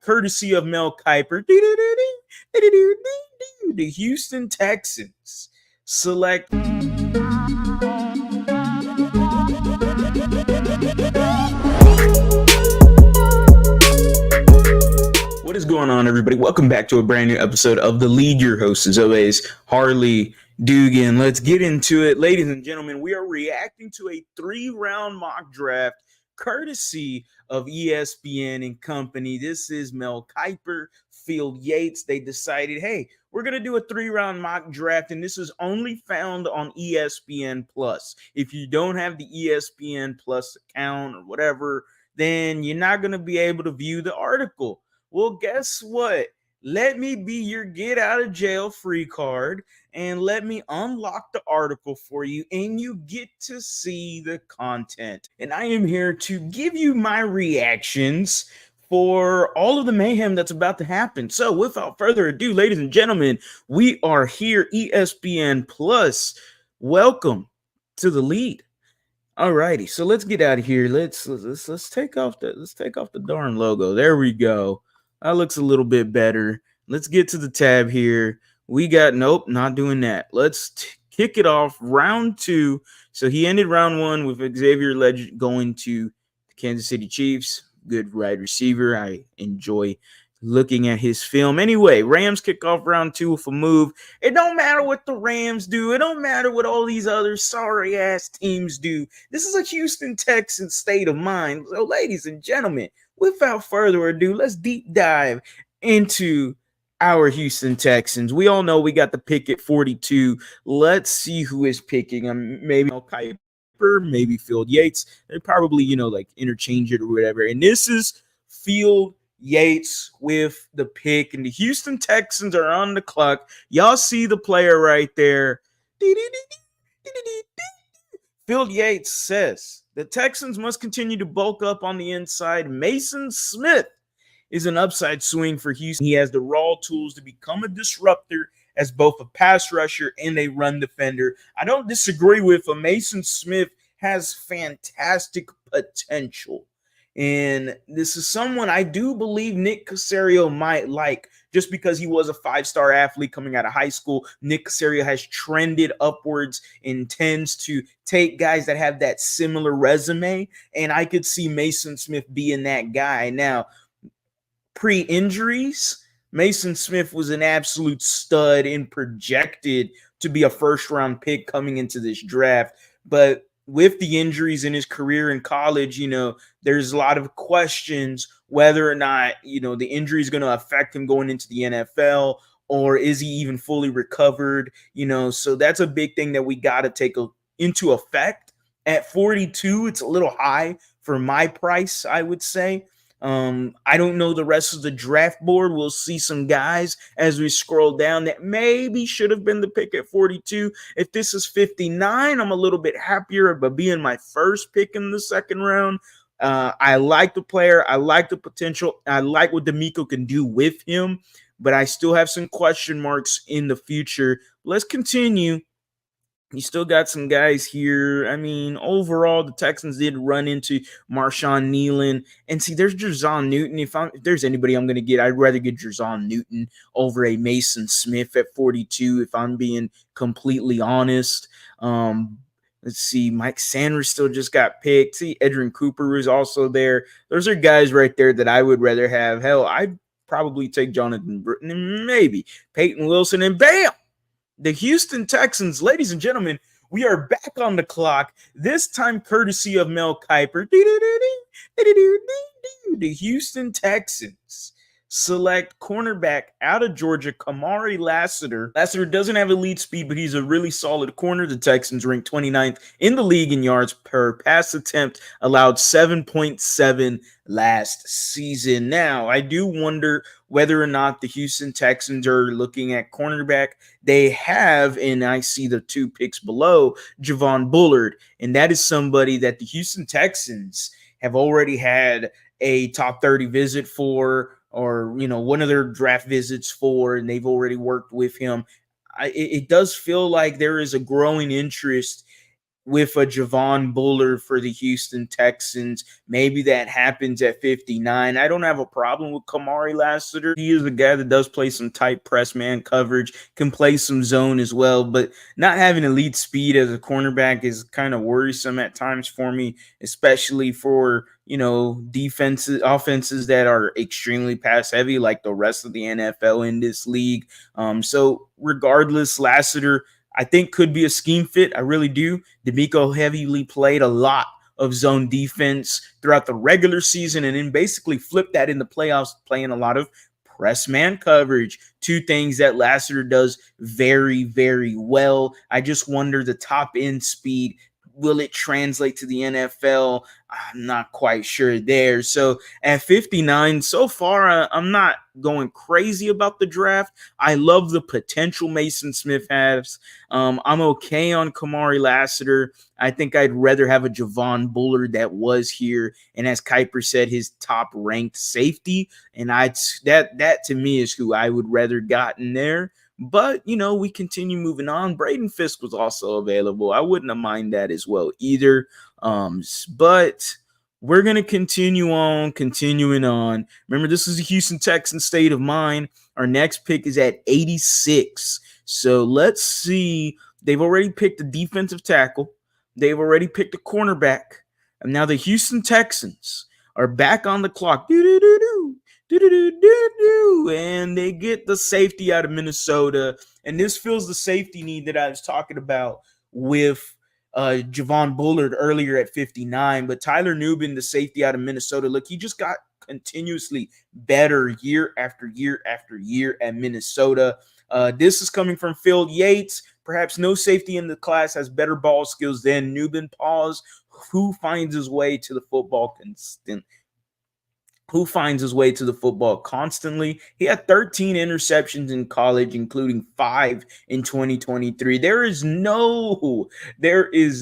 courtesy of Mel Kiper. The Houston Texans select. What is going on, everybody? Welcome back to a brand new episode of The Lead. Your host, as always, Harley Dugan. Let's get into it. Ladies and gentlemen, we are reacting to a 3-round mock draft courtesy of ESPN and company. This is Mel Kiper, Phil Yates. They decided, hey, we're going to do a 3-round mock draft, and this is only found on ESPN Plus. If you don't have the ESPN Plus account or whatever, then you're not going to be able to view the article. Well, guess what? Let me be your get out of jail free card and let me unlock the article for you, and you get to see the content. And I am here to give you my reactions for all of the mayhem that's about to happen. So without further ado, ladies and gentlemen, we are here, ESPN Plus. Welcome to The Lead. Alrighty, so let's get out of here. Let's take off the darn logo. There we go. That looks a little bit better. Let's get to the tab here. We got, nope, not doing that. Let's kick it off. Round 2. So he ended round 1 with Xavier Legend going to the Kansas City Chiefs. Good wide receiver. I enjoy looking at his film. Anyway, Rams kick off round 2 with a move. It don't matter what the Rams do. It don't matter what all these other sorry-ass teams do. This is a Houston Texans state of mind. So, ladies and gentlemen, without further ado, let's deep dive into our Houston Texans. We all know we got the pick at 42. Let's see who is picking. Maybe Kiper, maybe Phil Yates. They probably, like interchange it or whatever. And this is Phil Yates with the pick, and the Houston Texans are on the clock. Y'all see the player right there. Phil Yates says the Texans must continue to bulk up on the inside. Mason Smith is an upside swing for Houston. He has the raw tools to become a disruptor as both a pass rusher and a run defender. I don't disagree with him. Mason Smith has fantastic potential. And this is someone I do believe Nick Caserio might like, just because he was a 5-star athlete coming out of high school. Nick Caserio has trended upwards and tends to take guys that have that similar resume. And I could see Mason Smith being that guy. Now, pre-injuries, Mason Smith was an absolute stud and projected to be a first-round pick coming into this draft. But with the injuries in his career in college, there's a lot of questions whether or not, the injury is going to affect him going into the NFL, or is he even fully recovered? So that's a big thing that we got to take into effect. At 42, it's a little high for my price, I would say. I don't know the rest of the draft board. We'll see some guys as we scroll down that maybe should have been the pick at 42. If this is 59, I'm a little bit happier about being my first pick in the second round. I like the player. I like the potential. I like what D'Amico can do with him, but I still have some question marks in the future. Let's continue. You still got some guys here. I mean, overall, the Texans did run into Marshawn Nealon. And see, there's Jerzon Newton. If there's anybody I'm going to get, I'd rather get Jerzon Newton over a Mason Smith at 42, if I'm being completely honest. Let's see, Mike Sanders still just got picked. See, Edrin Cooper is also there. Those are guys right there that I would rather have. Hell, I'd probably take Jonathan Britton and maybe Peyton Wilson, and bam! The Houston Texans, ladies and gentlemen, we are back on the clock, this time courtesy of Mel Kiper. The Houston Texans select cornerback out of Georgia, Kamari Lassiter. Lassiter doesn't have elite speed, but he's a really solid corner. The Texans ranked 29th in the league in yards per pass attempt, allowed 7.7 last season. Now, I do wonder whether or not the Houston Texans are looking at cornerback. They have, and I see the 2 picks below, Javon Bullard, and that is somebody that the Houston Texans have already had a top 30 visit for, or one of their draft visits for, and they've already worked with him. It does feel like there is a growing interest with a Javon Bullard for the Houston Texans. Maybe that happens at 59. I don't have a problem with Kamari Lassiter. He is a guy that does play some tight press man coverage, can play some zone as well, but not having elite speed as a cornerback is kind of worrisome at times for me, especially for, offenses that are extremely pass heavy like the rest of the NFL in this league. So regardless, Lassiter, I think, could be a scheme fit. I really do. D'Amico heavily played a lot of zone defense throughout the regular season and then basically flipped that in the playoffs, playing a lot of press man coverage. Two things that Lassiter does very, very well. I just wonder the top end speed. Will it translate to the NFL? I'm not quite sure there. So at 59, so far, I'm not going crazy about the draft. I love the potential Mason Smith has. I'm okay on Kamari Lassiter. I think I'd rather have a Javon Bullard that was here, and as Kiper said, his top ranked safety. And that to me is who I would rather gotten there. But, we continue moving on. Braden Fisk was also available. I wouldn't have mind that as well either. But we're going to continuing on. Remember, this is the Houston Texans state of mind. Our next pick is at 86. So let's see. They've already picked a defensive tackle. They've already picked a cornerback. And now the Houston Texans are back on the clock. And they get the safety out of Minnesota. And this fills the safety need that I was talking about with Javon Bullard earlier at 59. But Tyler Nubin, the safety out of Minnesota, look, he just got continuously better year after year after year at Minnesota. This is coming from Phil Yates. Perhaps no safety in the class has better ball skills than Nubin. Pause. Who finds his way to the football constantly. He had 13 interceptions in college, including 5 in 2023. There is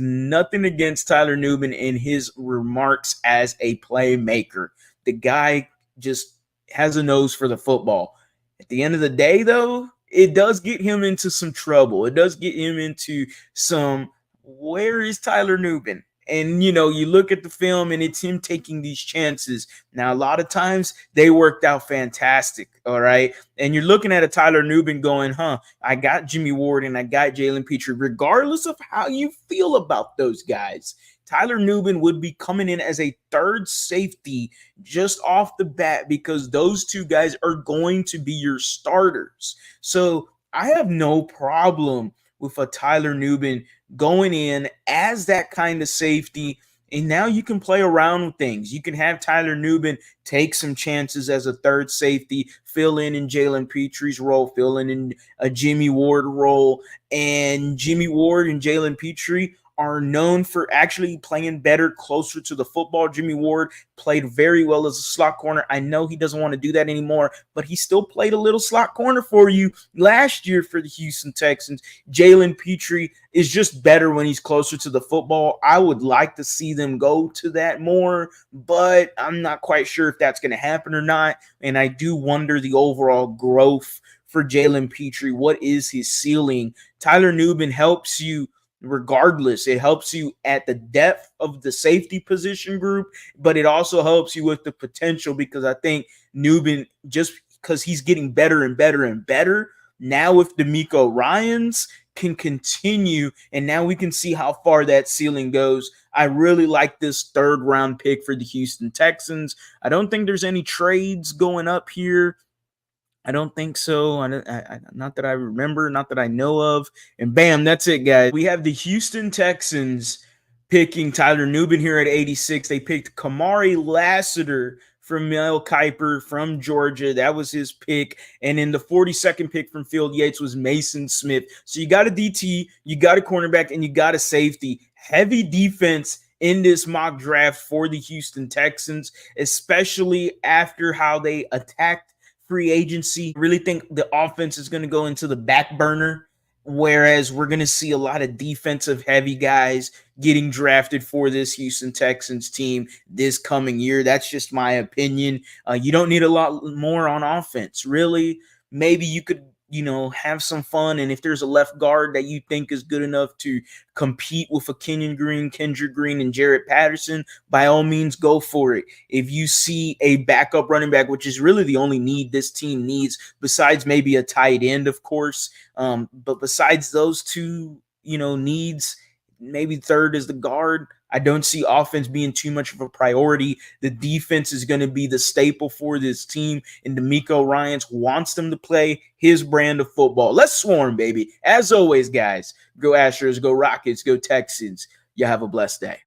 nothing against Tyler Nubin in his remarks as a playmaker. The guy just has a nose for the football. At the end of the day, though, it does get him into some trouble. It does get him into some, where is Tyler Nubin? And, you look at the film and it's him taking these chances. Now, a lot of times they worked out fantastic, all right? And you're looking at a Tyler Nubin going, I got Jimmy Ward and I got Jalen Petrie. Regardless of how you feel about those guys, Tyler Nubin would be coming in as a third safety just off the bat because those two guys are going to be your starters. So I have no problem with a Tyler Nubin going in as that kind of safety. And now you can play around with things. You can have Tyler Nubin take some chances as a third safety, fill in Jalen Petrie's role, fill in a Jimmy Ward role. And Jimmy Ward and Jalen Petrie are known for actually playing better closer to the football. Jimmy Ward played very well as a slot corner. I know he doesn't want to do that anymore, but he still played a little slot corner for you last year for the Houston Texans. Jalen Petrie is just better when he's closer to the football. I would like to see them go to that more, but I'm not quite sure if that's going to happen or not. And I do wonder the overall growth for Jalen Petrie. What is his ceiling? Tyler Nubin helps you regardless. It helps you at the depth of the safety position group, but it also helps you with the potential because I think Nubin, just because he's getting better and better and better, now with D'Amico Ryans can continue, and now we can see how far that ceiling goes. I really like this third round pick for the Houston Texans. I don't think there's any trades going up here. I don't think so. Not that I remember, not that I know of. And bam, that's it, guys. We have the Houston Texans picking Tyler Nubin here at 86. They picked Kamari Lassiter from Mel Kiper from Georgia. That was his pick. And then the 42nd pick from Phil Yates was Mason Smith. So you got a DT, you got a cornerback, and you got a safety. Heavy defense in this mock draft for the Houston Texans, especially after how they attacked free agency. I really think the offense is going to go into the back burner, whereas we're going to see a lot of defensive heavy guys getting drafted for this Houston Texans team this coming year. That's just my opinion. You don't need a lot more on offense, really. Maybe you could have some fun. And if there's a left guard that you think is good enough to compete with a Kendrick Green, and Jarrett Patterson, by all means, go for it. If you see a backup running back, which is really the only need this team needs, besides maybe a tight end, of course, but besides those two, needs, maybe third is the guard. I don't see offense being too much of a priority. The defense is going to be the staple for this team, and DeMeco Ryans wants them to play his brand of football. Let's swarm, baby. As always, guys, go Astros, go Rockets, go Texans. You have a blessed day.